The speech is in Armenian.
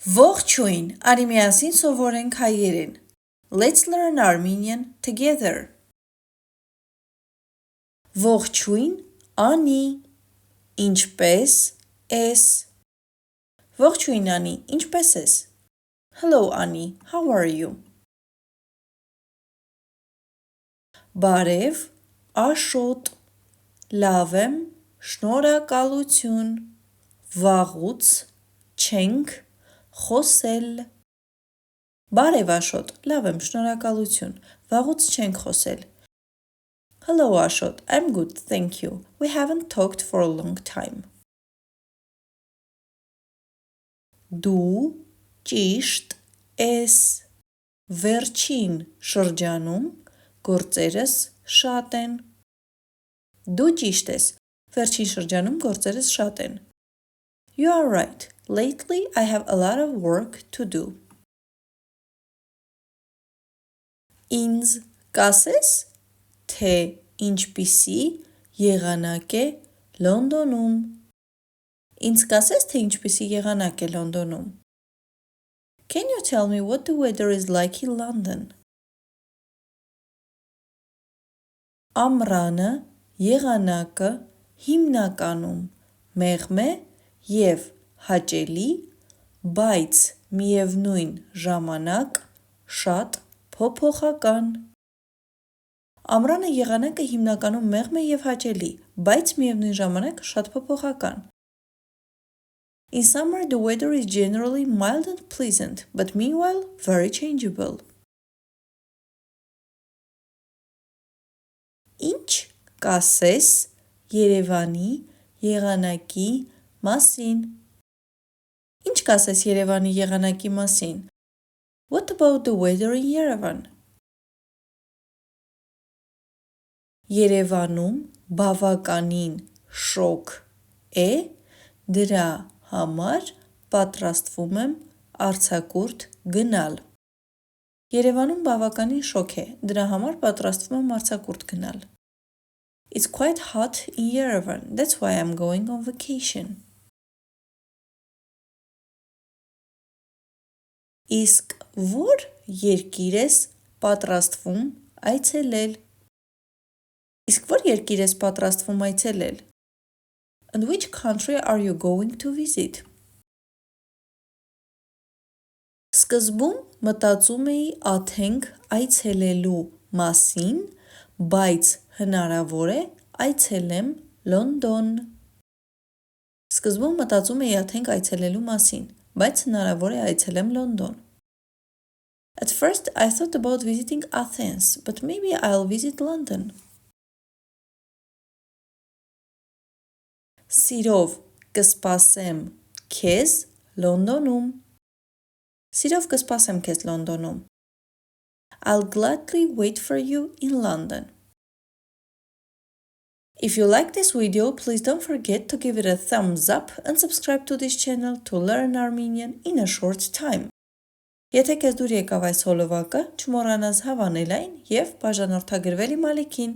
Ողջույն, արի միասին սովորենք հայերեն. Let's learn Armenian together. Ողջույն, Անի, ինչպես ես? Ողջույն, Անի, ինչպես ես? Hello, Ani, how are you? Բարև, Աշոտ, լավ եմ, շնորհակալություն, վաղուց, չենք, խոսել. Բարև Աշոտ, լավ եմ, շնորհակալություն, վաղուց չենք խոսել. Hello Ashot, I'm good, thank you. We haven't talked for a long time. Դու ճիշտ ես. Վերջին շրջանում գործերս շատ են. Դու ճիշտ ես. Վերջին շրջանում գործերս շատ են. You are right. Lately I have a lot of work to do. Ինձ կասես, թե ինչպիսի եղանակ է Լոնդոնում. Ինձ կասես, թե ինչպիսի եղանակ է Լոնդոնում. Can you tell me what the weather is like in London? Ամռանը եղանակը հիմնականում մեղմ է և հաճելի, բայց միևնույն ժամանակ շատ փոփոխական. Ամռանը եղանակը հիմնականում մեղմ է և հաճելի, բայց միևնույն ժամանակ շատ փոփոխական. In summer the weather is generally mild and pleasant, but meanwhile very changeable. Ինչ կասես Երևանի եղանակի մասին? Ինչ կասես Երևանի եղանակի մասին? What about the weather in Yerevan? Երևանում բավականին շոգ է, դրա համար պատրաստվում եմ արձակուրդ գնալ. Երևանում բավականին շոգ է, դրա համար պատրաստվում եմ արձակուրդ գնալ. It's quite hot in Yerevan, that's why I'm going on vacation. Իսկ որ երկիր ես պատրաստվում այցելել? Իսկ որ երկիր ես պատրաստվում այցելել? And which country are you going to visit? Սկզբում մտածում էի Աթենք այցելելու մասին, բայց հնարավոր է այցելեմ Լոնդոն. Սկզբում մտածում էի Աթենք այցելելու մասին, բայց հնարավոր է այցելեմ Լոնդոն. At first I thought about visiting Athens, but maybe I'll visit London. Սիրով կսպասեմ քեզ Լոնդոնում. Սիրով կսպասեմ քեզ Լոնդոնում. I'll gladly wait for you in London. If you like this video, please don't forget to give it a thumbs up and subscribe to this channel to learn Armenian in a short time. Եթե քեզ դուր եկավ այս հոլովակը, չմոռանաս հավանել այն և բաժանորդագրվել իմ ալիքին.